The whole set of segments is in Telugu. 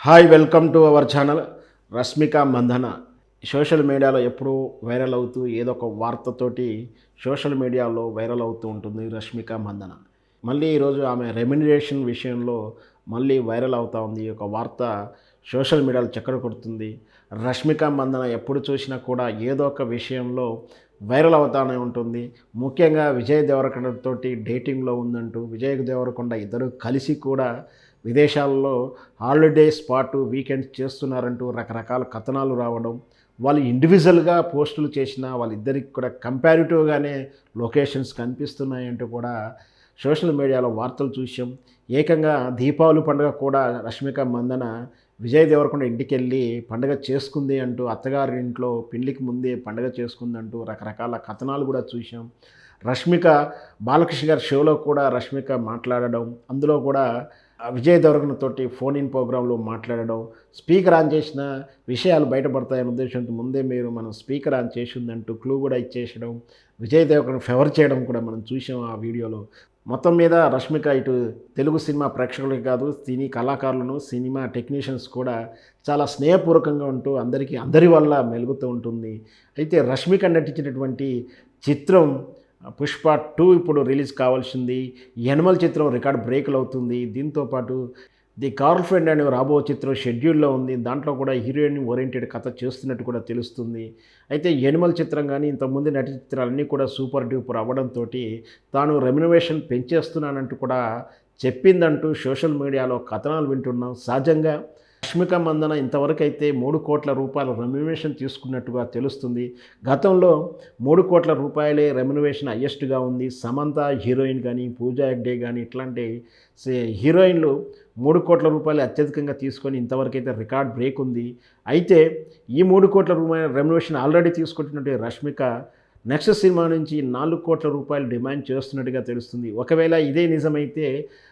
Hi welcome to our channel. Rashmika Mandanna social మీడియాలో ఎప్పుడూ వైరల్ అవుతూ ఏదో ఒక వార్తతోటి సోషల్ మీడియాలో వైరల్ అవుతూ ఉంటుంది రష్మిక మందన. మళ్ళీ ఈరోజు ఆమె రెమ్యునరేషన్ విషయంలో మళ్ళీ వైరల్ అవుతూ ఉంది. ఈ యొక్క వార్త సోషల్ మీడియాలో చక్కర కొడుతుంది. రష్మిక మందన ఎప్పుడు చూసినా కూడా ఏదో ఒక విషయంలో వైరల్ అవుతానే ఉంటుంది. ముఖ్యంగా విజయ్ దేవరకొండ తోటి డేటింగ్లో ఉందంటూ విజయ్ దేవరకొండ ఇద్దరు కలిసి కూడా విదేశాల్లో హాలిడేస్ పాటు వీకెండ్స్ చేస్తున్నారంటూ రకరకాల కథనాలు రావడం, వాళ్ళు ఇండివిజువల్‌గా పోస్టులు చేసినా వాళ్ళిద్దరికి కూడా కంపారిటివ్‌గానే లొకేషన్స్ కనిపిస్తున్నాయంటూ కూడా సోషల్ మీడియాలో వార్తలు చూసాం. ఏకంగా దీపావళి పండుగ కూడా రష్మిక మందన విజయ్ దేవరకొండ ఇంటికెళ్ళి పండగ చేసుకుంది అంటూ అత్తగారి ఇంట్లో పెళ్ళికి ముందే పండగ చేసుకుందంటూ రకరకాల కథనాలు కూడా చూసాం. రష్మిక బాలకృష్ణ గారి షోలో కూడా రష్మిక మాట్లాడడం, అందులో కూడా విజయ్ దేవరకొండ తోటి ఫోన్ ఇన్ ప్రోగ్రాంలో మాట్లాడడం, స్పీకర్ ఆన్ చేసిన విషయాలు బయటపడతాయనే ఉద్దేశంతో ముందే మనం స్పీకర్ ఆన్ చేసిందంటూ క్లూ కూడా ఇచ్చేసడం, విజయ్ దేవరకొండ ఫేవర్ చేయడం కూడా మనం చూసాం ఆ వీడియోలో. మొత్తం మీద రష్మిక ఇటు తెలుగు సినిమా ప్రేక్షకులకే కాదు, సినీ కళాకారులను, సినిమా టెక్నీషియన్స్ కూడా చాలా స్నేహపూర్వకంగా ఉంటూ అందరి వల్ల మెలుగుతూ ఉంటుంది. అయితే రష్మిక నటించినటువంటి చిత్రం 'పుష్ప 2' ఇప్పుడు రిలీజ్ కావాల్సింది. 'యనిమల్' చిత్రం రికార్డ్ బ్రేకులు అవుతుంది. దీంతో పాటు 'ది గర్ల్ ఫ్రెండ్' అనే రాబో చిత్రం షెడ్యూల్‌లో ఉంది. దాంట్లో కూడా హీరోయిన్ ఓరియెంటెడ్ కథ చేస్తున్నట్టు కూడా తెలుస్తుంది. అయితే 'యనిమల్' చిత్రం గానీ, ఇంతకుముందు నటించిన చిత్రాలన్నీ కూడా సూపర్ డూపర్ అవ్వడంతోటి తాను రెమ్యునరేషన్ పెంచేస్తున్నానంటూ కూడా చెప్పిందంటూ సోషల్ మీడియాలో కథనాలు వింటున్నాం. సహజంగా రష్మిక మందన ఇంతవరకైతే 3,00,00,000 రూపాయల రెమ్యునరేషన్ తీసుకున్నట్టుగా తెలుస్తుంది. గతంలో 3,00,00,000 రూపాయలే రెమ్యునరేషన్ హైయెస్ట్‌గా ఉంది. సమంత హీరోయిన్ గానీ, పూజా హెగ్డే గానీ ఇట్లాంటి హీరోయిన్‌లు 3,00,00,000 రూపాయలు అత్యధికంగా తీసుకొని ఇంతవరకైతే రికార్డ్ బ్రేక్ ఉంది. అయితే ఈ 3,00,00,000 రూపాయల రెమ్యునరేషన్ ఆల్రెడీ తీసుకుంటున్నటువంటి రష్మిక నెక్స్ట్ సినిమా నుంచి 4,00,00,000 రూపాయలు డిమాండ్ చేస్తున్నట్టుగా తెలుస్తుంది. ఒకవేళ ఇదే నిజమైతే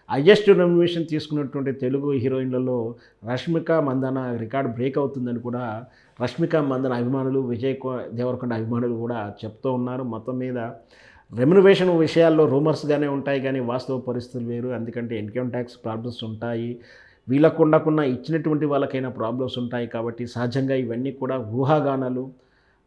హైయెస్ట్ రెమ్యునరేషన్ తీసుకున్నటువంటి తెలుగు హీరోయిన్లలో రష్మిక మందన రికార్డ్ బ్రేక్ అవుతుందని కూడా రష్మిక మందన అభిమానులు, దేవరకొండ అభిమానులు కూడా చెప్తూ ఉన్నారు. మొత్తం మీద రెమ్యునరేషన్ విషయాల్లో రూమర్స్‌గానే ఉంటాయి కానీ వాస్తవ పరిస్థితులు వేరు. ఎందుకంటే ఇన్‌కమ్ ట్యాక్స్ ప్రాబ్లమ్స్ ఉంటాయి. వీళ్ళకు ఉండకున్నా ఇచ్చినటువంటి వాళ్ళకైనా ప్రాబ్లమ్స్ ఉంటాయి. కాబట్టి సహజంగా ఇవన్నీ కూడా ఊహాగానాలు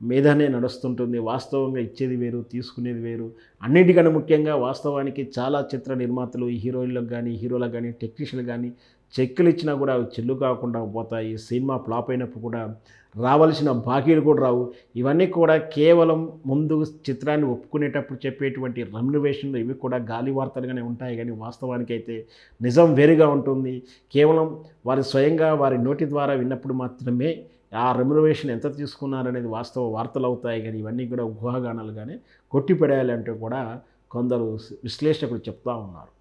మీదనే నడుస్తుంటుంది. వాస్తవంగా ఇచ్చేది వేరు, తీసుకునేది వేరు. అన్నిటికన్నా ముఖ్యంగా వాస్తవానికి చాలా చిత్ర నిర్మాతలు హీరోయిన్‌లకు గానీ, హీరోలకు గానీ, టెక్నీషియన్‌లకు గానీ చెక్కులు ఇచ్చినా కూడా అవి చెల్లు కాకుండా పోతాయి. సినిమా ఫ్లాప్ అయినప్పుడు కూడా రావాల్సిన బాకీలు కూడా రావు. ఇవన్నీ కూడా కేవలం ముందు చిత్రాన్ని ఒప్పుకునేటప్పుడు చెప్పేటువంటి రెమ్యునరేషన్‌లు ఇవి కూడా గాలి వార్తలుగానే ఉంటాయి గానీ వాస్తవానికైతే నిజం వేరుగా ఉంటుంది. కేవలం వారు స్వయంగా వారి నోటి ద్వారా విన్నప్పుడు మాత్రమే ఆ రెమ్యునరేషన్ ఎంత తీసుకున్నారనేది వాస్తవ వార్తలవుతాయి గానీ ఇవన్నీ కూడా ఊహాగానాలుగానే కొట్టిపడేయాలంటూ కూడా కొందరు విశ్లేషకులు చెప్తా ఉన్నారు.